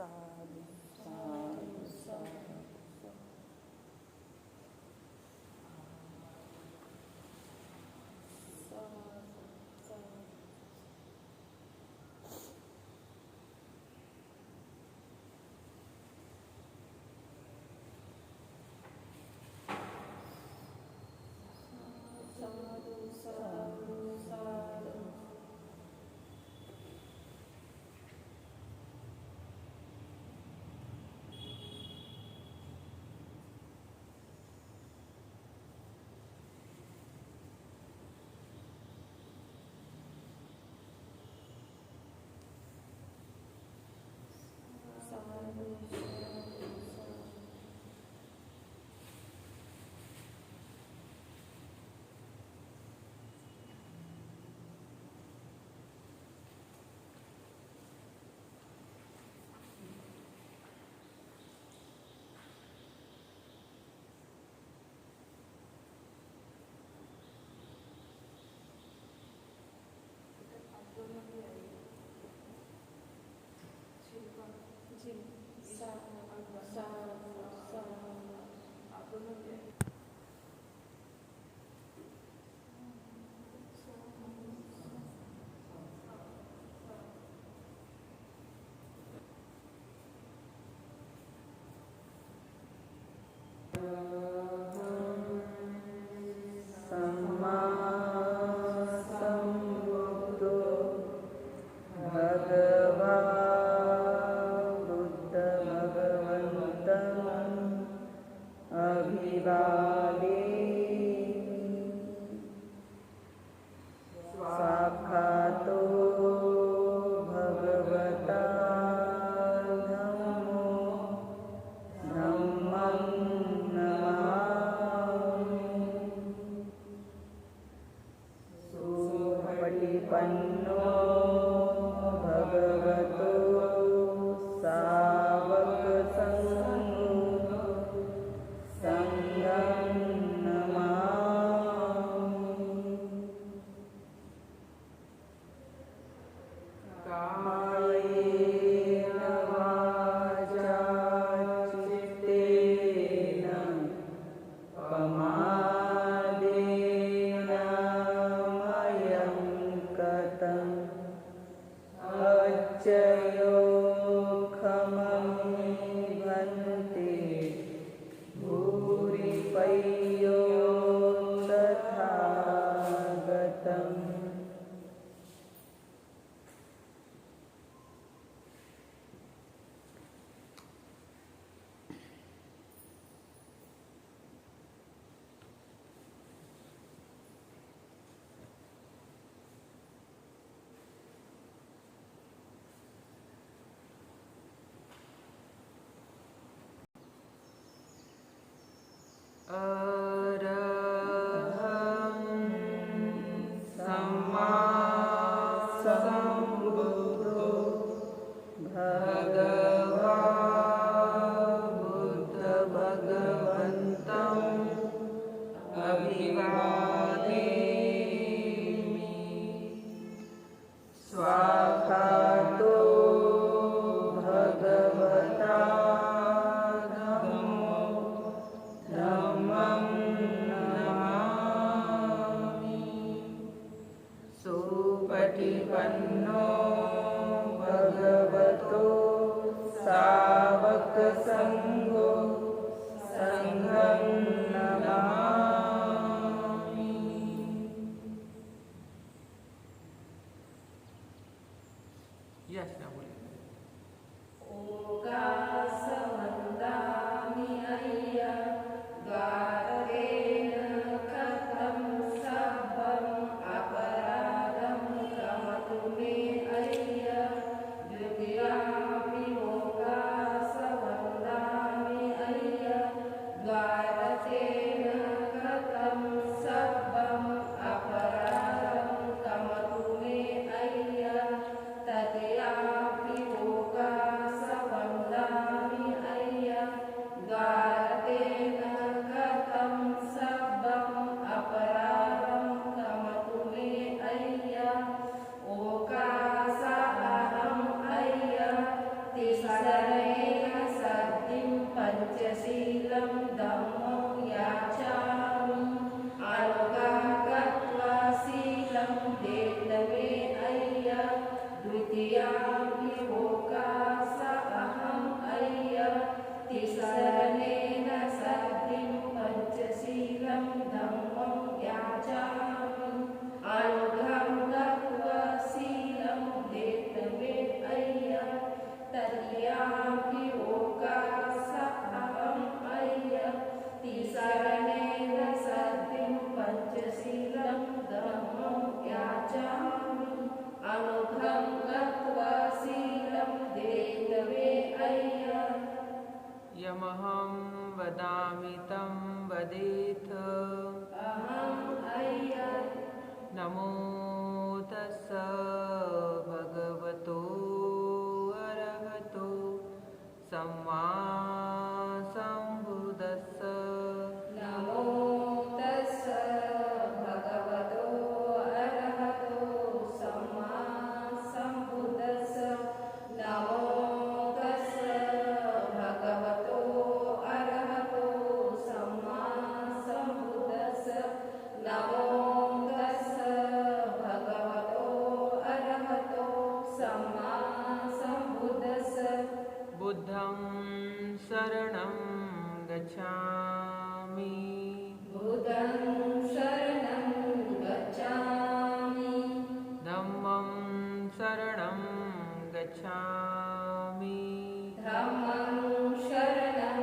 साधु साधु साधु Sadar वदेथ। नमो तस्स भगवतो अरहतो सम्मा सम्बुद्धस्स। नमो तस्स भगवतो अरहतो सम्मा सम्बुद्धस्स। नमो तस्स भगवतो अरहतो सम्मा सम्बुद्धस्स। नमो तस्स भगवतो अरहतो सम्मा सम्बुद्धस्स। बुद्धं शरणं गच्छामि। बुद्धं शरणं गच्छामि। धम्मं शरणं गच्छामि। धम्मं शरणं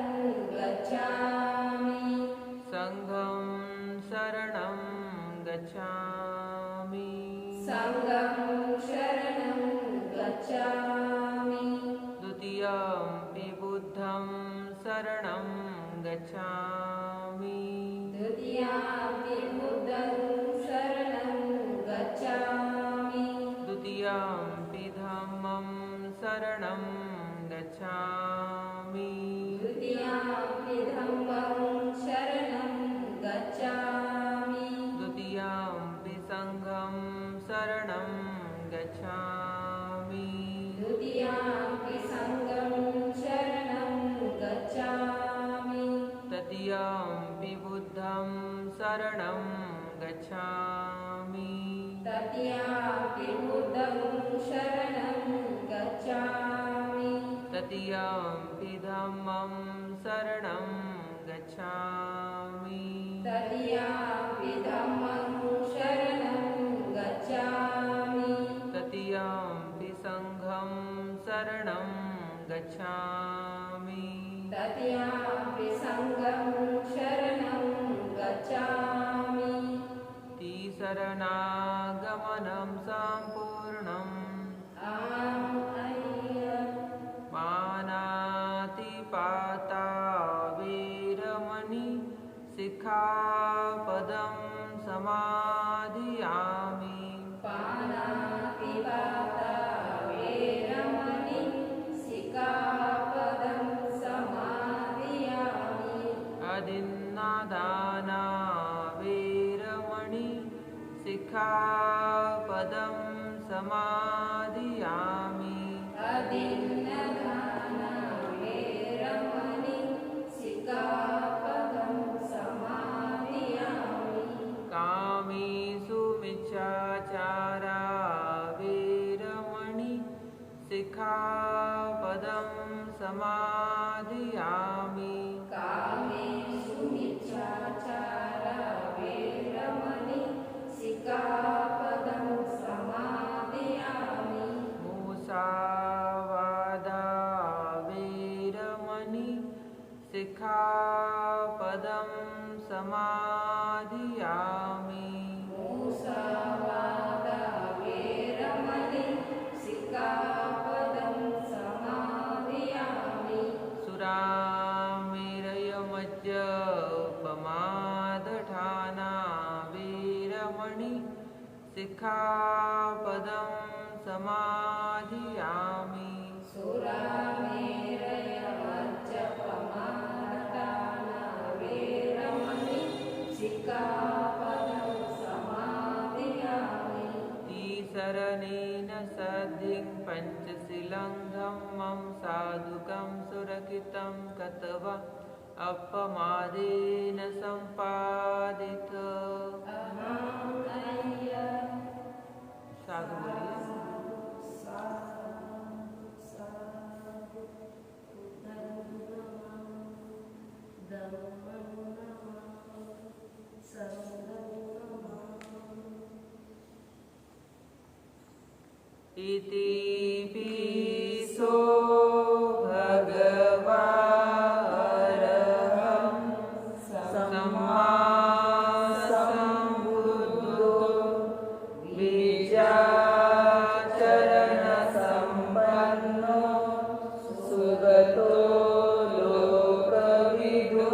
गच्छामि। संघं शरणं गच्छामि। संघं शरणं गच्छामि। द्वितीयंपि बुद्धं शरणं गच्छामि। द्वितीयंपि बुद्धं शरणं गच्छामि। द्वितीयंपि धम्मं शरणं गच्छामि। द्वितीयंपि धम्मं शरणं गच्छामि। द्वितीयंपि संघं शरणं गच्छामि। द्वितीयंपि संघं शरणं गच्छामि। तृतीयंपि बुद्धं शरणं गच्छामि। तृतीयंपि बुद्धं शरणं गच्छामि। तृतीयंपि धम्मं शरणं गच्छामि। तृतीयंपि धम्मं शरणं गच्छामि। तृतीयंपि संघं शरणं गच्छामि। तृतीयंपि संघं शरणं गच्छामि। शरणागमनं सम्पूर्णम्। पानातिपाता वीरमणि सिक्खापदं समाधियामि। पानातिपाता वीरमणि सिक्खापदं समाधियामि। अदिन्नादाना वीरमणि सिक्खापदं समाधियामि। अदिन्नादाना वीरमणि सिक्खापदं समाधियामि। कामेषु मिच्छाचारा वीरमणि सिक्खापदं समाधियामि। कामेषु मिच्छाचारा वीरमणि सिक्खापदं समाधियामि। मुसावादा वीरमणि सिक्खापदं समाधियामि। मुसावादा वीरमणि सिक्खापदं समाधियामि। सुरामेरयमज्जपमादठाना वीरमणि सिक्खापदं समाधियामि। सुरामेरयमज्जपमादठाना वीरमणि सिक्खापदं समाधियामि। तीसरणेन सद्धिं पञ्चशीलं धम्मं साधुकं सुरक्षितं कृत्वा अपमादेन सम्पादित। साधु बोलिए। इति पिसो भगवारहं सम्मा सम्बुद्धो विचारणसम्पन्नो सुगतो लोकविदो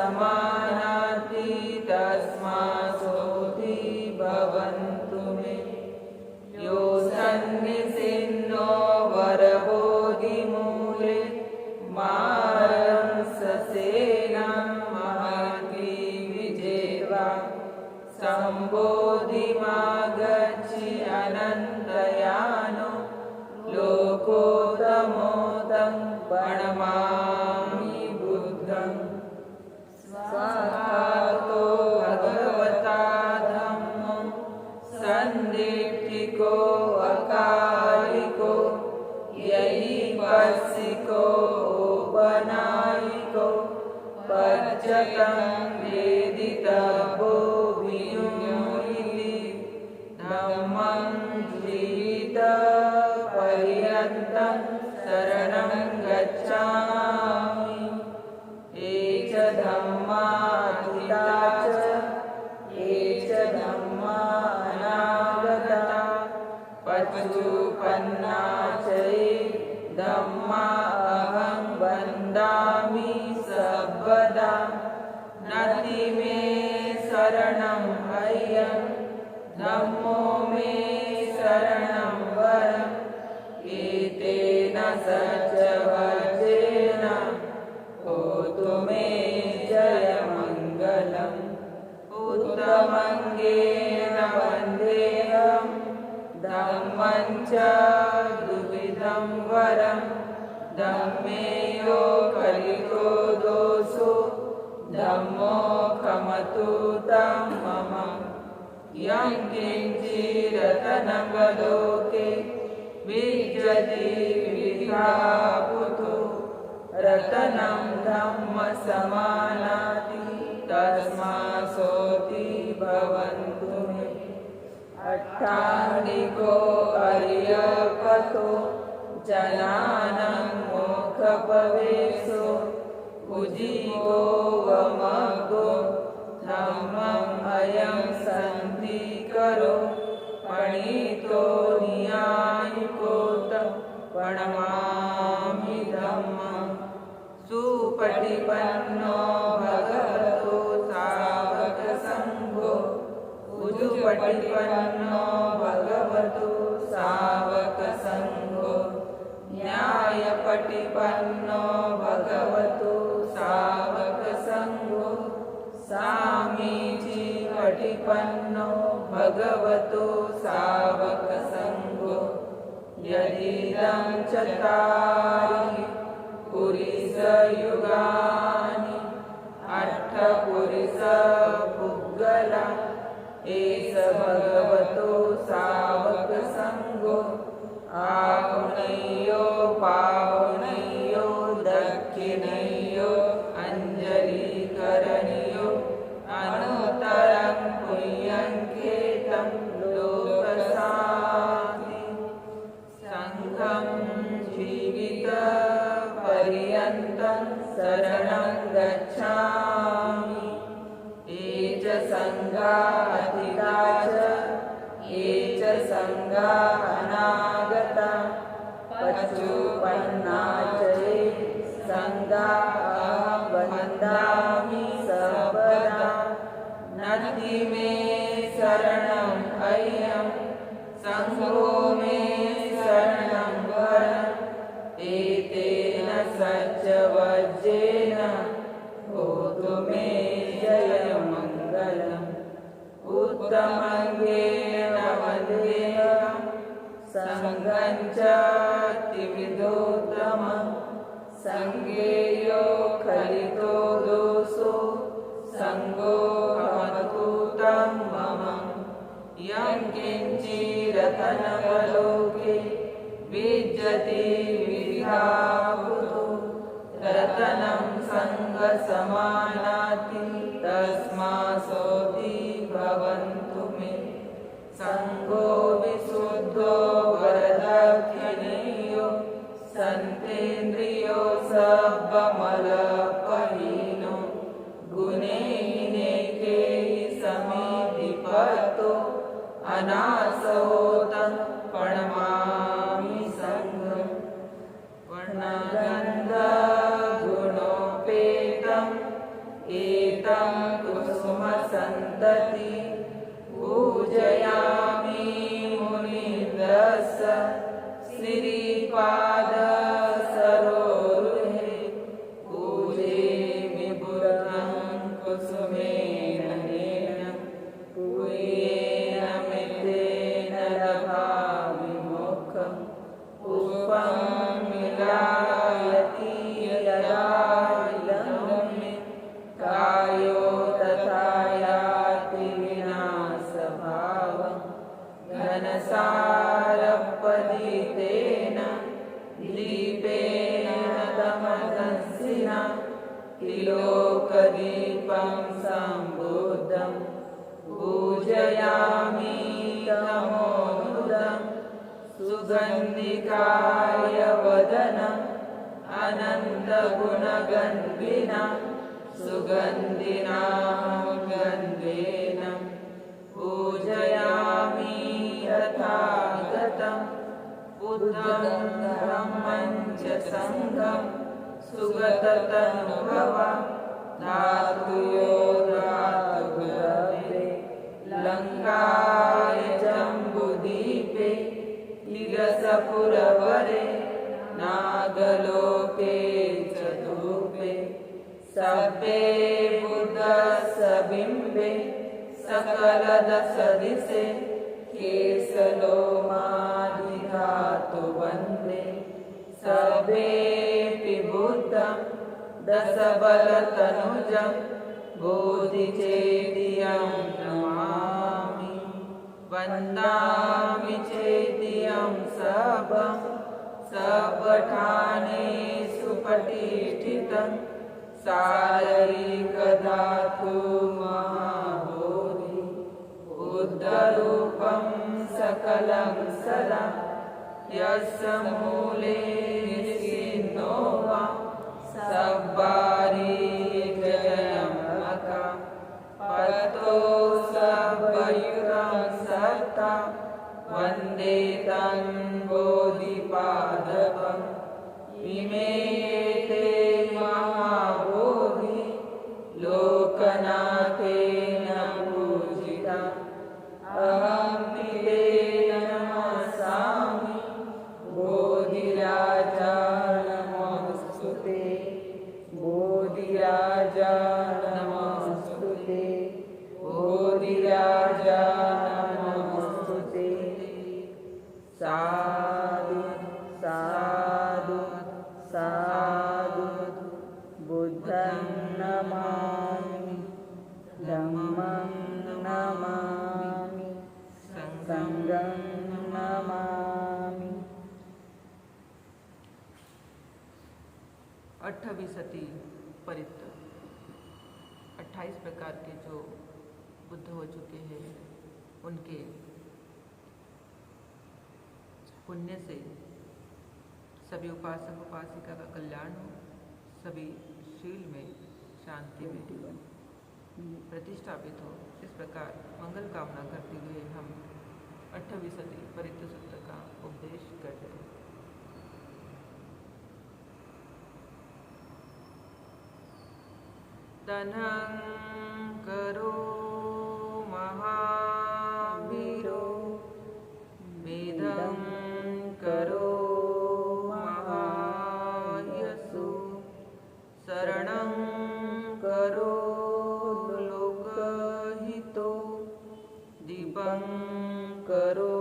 समानाति तस्मासोऽपि भवन्तु मे यो सन्निसिन्नो वरबोधिमूले मारं ससेनां महती विजेवा सम्बोधिमागच्छि अनन्तयानो लोकोत्तमोदं प्रणमामि बुद्धं स्वाहातो भगवता धम्मो सन्दिट्ठिको अकालिको यैपस्सिको उपनायिको पच्यतं वेदितव्यो विनियोगिति धम्मं जीवितपर्यन्तं शरणं गच्छामि ये च धम्मा अतीता च ये च धम्मा अनागता पच्युपन्ना च ये धम्मा अहं वन्दामि सर्वदा नति मे शरणं ह्ययं धम्मो मे शरणं वरम् एतेन सच्चवचेन होतु मे जयमङ्गलम् उत्तमङ्गेन वन्देऽहं धम्मं च द्विविधं वरं धम्मे यो कलितो दोषो धम्मो खमतु तं मम यं किञ्चिरतनवलोके विद्यते विद्यापुतो रतनं धम्मसमानाति तस्मासोऽपि भवन्तु मे अट्टाङ्गिको अर्यपतो जनानां मोक्षप्रवेशो उजीवो वमग्गो धम्मम् अयं सन्धिकरो पणितो न्यायिकोऽतं प्रणमामि धम्मं सुपटिपन्नो भगवतो सावकसङ्घो उजुपटिपन्नो भगवतो सावकसङ्घो न्यायपटिपन्नो भगवतो सावकसङ्घो सामीचीपटिपन्नो भगवतो सावकसङ्घो यदिदं चत्वारि पुरुषयुगानि अष्टपुरुषपुद्गला एष भगवतो सावकसङ्घो आहुणेयो पाहुणेयो दक्षिणेयो अञ्जलिकरणीयो अनुत्तरं पुण्यङ्केतं लोकशान्ति सङ्घं जीवितपर्यन्तं शरणं गच्छामि ये च सङ्घा अतीता च ये च सङ्घा अनागता पच्युपन्ना च ये सङ्घा अहं वन्दामि सर्वदा नति मे शरणं ह्ययं सङ्घो मे शरणं वरम् एतेन सच्चवचेन होतु मे जयमङ्गलम् उत्तमङ्गेन वन्देऽहं सङ्घं च त्रिविधोत्तमं सङ्घेयो खलितो दोषो सङ्घो खमतु तं मम यं किञ्चिरतनवलोके विद्यते विद्यापुतो रतनं सङ्घसमानाति तस्मासोऽपि भवन्तु मे सङ्घो विशुद्धो वरदक्षिणेयो सन्तेन्द्रियो सर्वमलपहीनो गुणेनेके समीधिपतो अनासहोतं प्रणमामि सङ्घं वर्णगन्धगुणोपेतं त्रिलोकदीपं सम्बुद्धं पूजयामि तमोनुदं सुगन्धिकाय वदनम् अनन्तगुणगन्धिनां सुगन्धिनां गन्धेनं पूजयामि तथागतं बुद्धं धम्मं च सङ्घं सुगततनुभवं धातुयो धातुगुरवे लङ्काय जम्बुदीपे तिलसपुरवरे नागलोके चतुर्भे सभ्ये बुद्धसबिम्बे सकलदशदिशे केशलोमादिधातु वन्दे सभ्येऽपि बुद्धं दशबलतनुजं बोधिचेदियं नमामि वन्दामि चेदियं सबं सबठानेषु प्रतिष्ठितं शारीरिकधातु महाबोधि बुद्धरूपं सकलं सदा यस्य मूले निश्चिन्नो वा सब्बारीजयमका पतो सब्बयुतं सत्ता वन्दे तं बोधिपादपम् इमे ते महाबोधि लोकनाथेन पूजिता अहं ते नमस्सामि बोधिराजा नमोऽस्तुते बोधिराजा नमोऽस्तुते बोधिराजा नमोऽस्तुते साधु साधु साधु बुद्धं नमामि धम्मं नमामि संघं नमामि। 28 परित्र 28 प्रकार के जो बुद्ध हो चुके हैं उनके पुण्य से सभी उपासक उपासिका का कल्याण हो, सभी शील में शांति में प्रतिष्ठापित हो। इस प्रकार मंगल कामना करते हुए हम 28 परित्र सूत्र का उपदेश करते हैं। तनं करो महावीरो वेदं करो महायशो शरणं करो लोकहितो दीपं करो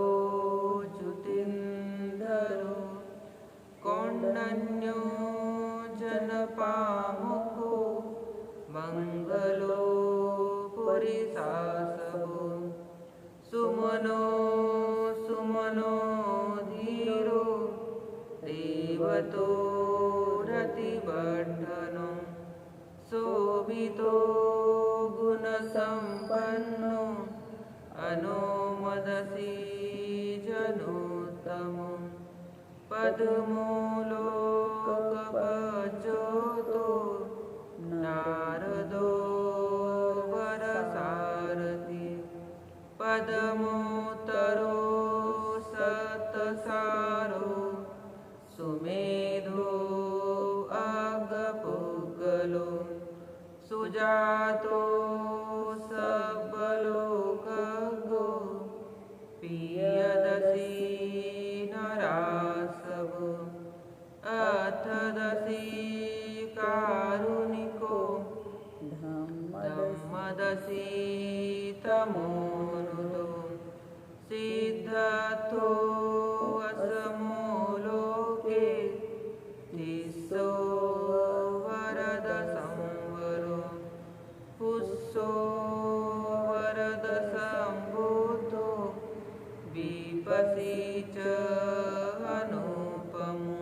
ज्योतिन्धरो कौण्डन्यो जनपामुखो मंगलो पुरिसासवो सुमनो सुमनो धीरो देवतो रतिवर्धनो शोभितो गुणसम्पन्नो अनुमदसि जनोत्तमो पद्मोलोकपज्योतो नारदो वरसारथि पद्मोत्तरो सतसारो सुमेधो अगपुगलो सुजातो सबलोकगो पियदसि नरासवो अथदसि कारुणिको धम्मदसि तमोनुदो सिद्धतो असमो लोके तिस्सो वरद संवरो पुस्सो वरद संभूतो विपसि च अनुपमो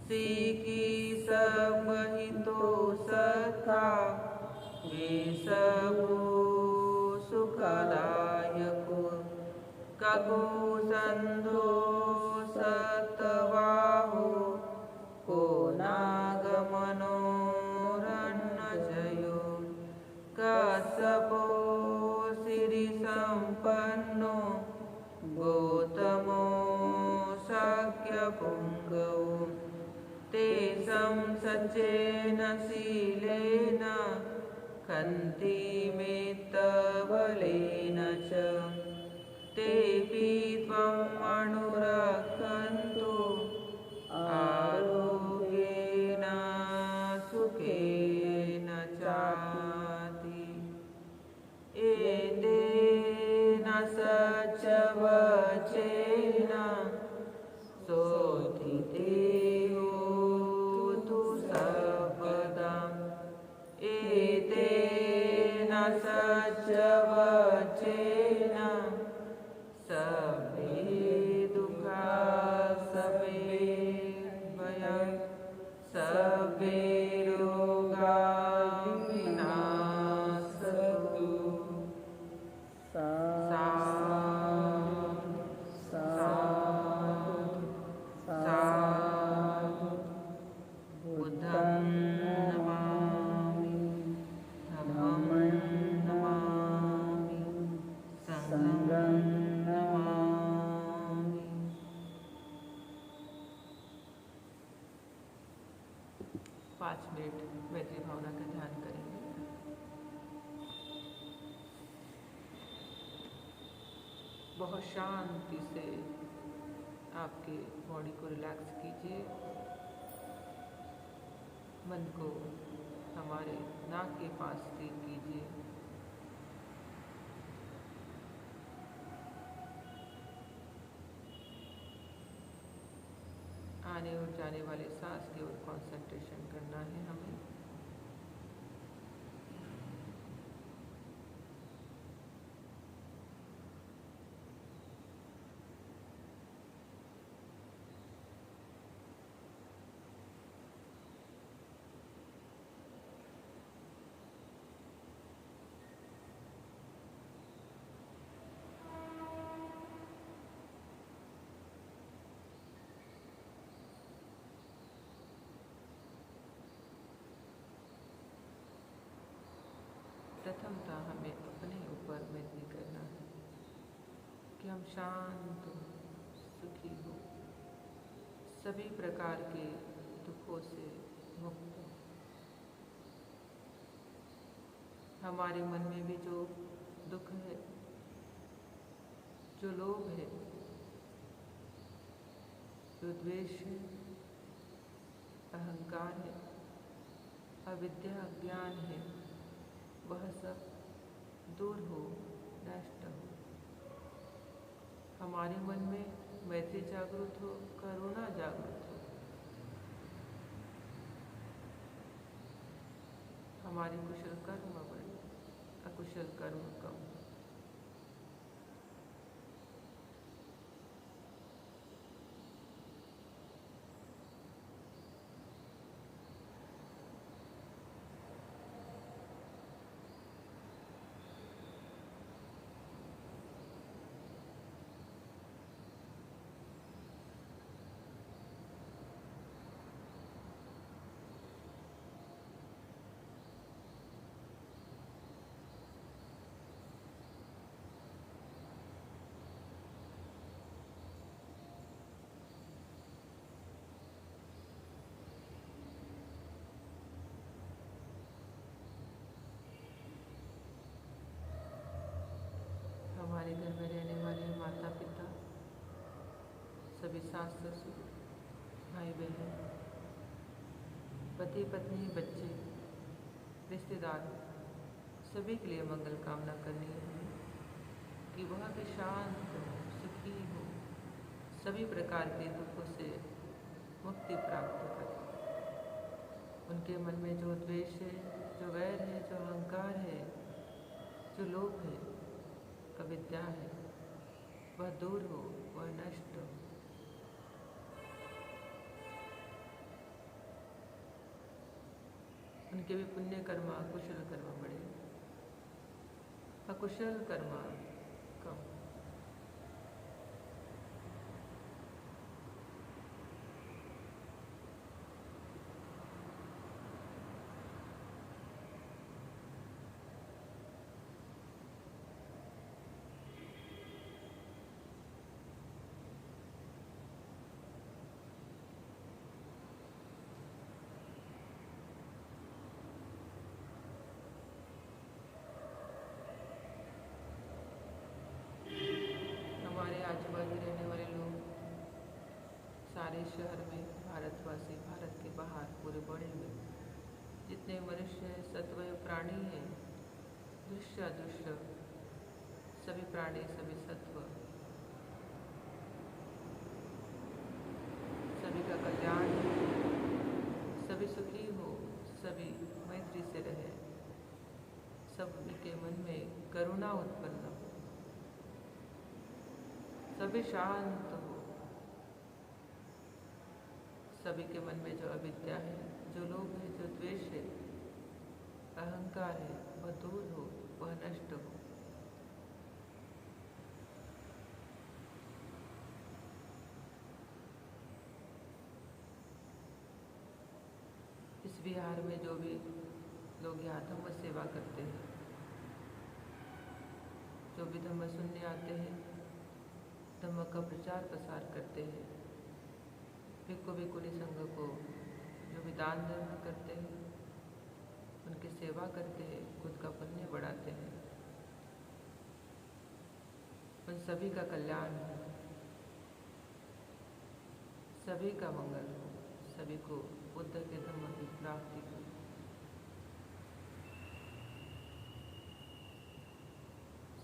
सिकी सबहितो स तथा वे सबु सुखदायक कगु संधो सतवाहु को नागमनो जयो कश्यपो सिरि संपन्नो गौतमो शक्य पुंगव तेषां सचेन शीलेन खन्ति मेत्तबलेन च तेऽपि त्वम् अनुरक्षन्तु आरोग्येन सुखेन चाति एतेन सच्चवचेन सोऽथिते होतु सर्वदा एतेन सच्चवचेन सबे दुःखा सबे भया सबे रोगा विनाशतु साधु बुद्धं नमामि धम्मं नमामि संघं नमामि। 5 मिनट मैत्री भावना का ध्यान करेंगे। बहुत शांति से आपके बॉडी को रिलैक्स कीजिए। मन को हमारे नाक के पास स्थिर कीजिए। आने और जाने वाले सांस की ओर कंसंट्रेशन करना है हमें। प्रथमतः हमें अपने ऊपर मैत्री करना है कि हम शांत हो, सुखी हो, सभी प्रकार के दुखों से मुक्त हो। हमारे मन में भी जो दुख है, जो लोभ है, जो द्वेष है, अहंकार है, अविद्या ज्ञान है, वह सब दूर हो, नष्ट हो। हमारे मन में मैत्री जागृत हो, करुणा जागृत हो। हमारे कुशल कर्म बढ़े, अकुशल कर्म कम। हमारे घर में रहने वाले माता पिता, सभी सास ससुर, भाई बहन, पति पत्नी, बच्चे, रिश्तेदार, सभी के लिए मंगल कामना करनी है कि वह भी शांत हो, सुखी हो, सभी प्रकार के दुखों से मुक्ति प्राप्त करे। उनके मन में जो द्वेष है, जो वैर है, जो अहंकार है, जो लोभ है, अविद्या है, वह दूर हो, वह नष्ट हो। उनके भी पुण्य कर्मा कुशल कर्मा बढ़े, अकुशल कर्मा कम। हमारे आजू बाजू रहने वाले लोग, सारे शहर में, भारतवासी, भारत के बाहर, पूरे वर्ल्ड में जितने मनुष्य हैं, सत्व प्राणी हैं, दृश्य अदृश्य सभी प्राणी, सभी सत्व, सभी का कल्याण हो, सभी सुखी हो, सभी मैत्री से रहे, सभी के मन में करुणा उत्पन्न हो, सभी शांत हो, सभी के मन में जो अविद्या है, जो लोभ है, जो द्वेष है, अहंकार है, वह दूर हो, वह नष्ट हो। इस विहार में जो भी लोग यहाँ धम्म सेवा करते हैं, जो भी धम्म सुनने आते हैं, धम्म का प्रचार प्रसार करते हैं, भिक्खु भिक्खुनी संघ को जो भी दान धर्म करते हैं, उनकी सेवा करते हैं, खुद का पुण्य बढ़ाते हैं, उन सभी का कल्याण हो, सभी का मंगल हो, सभी को बुद्ध के धम्म की प्राप्ति हो।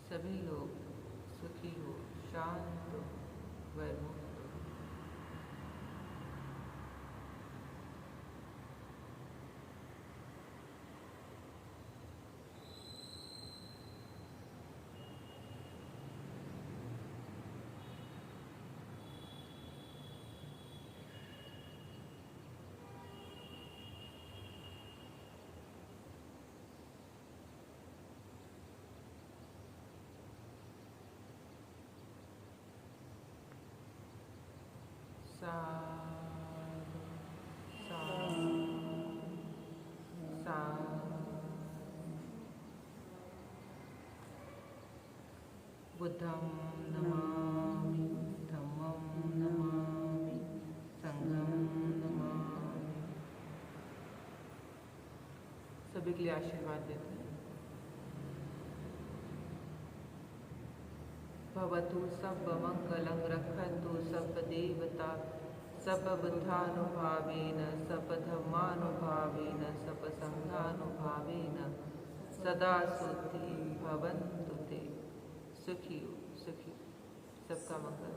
सभी लोग सुखी हो, शांत हो, वैमुक्त हो। साधु साधु साधु। बुद्धं नमामि, धम्मं नमामि, संघं नमामि। सभी के लिए आशीर्वाद देते हैं। भवतु सर्वमंगलं, रक्षन्तु सर्वदेवता, सर्वबुद्धानुभावेन, सर्वधर्मानुभावेन, सर्वसंघानुभावेन सदा सुखी भवन्तु ते। सुखी हो, सुखी, सबका मंगल।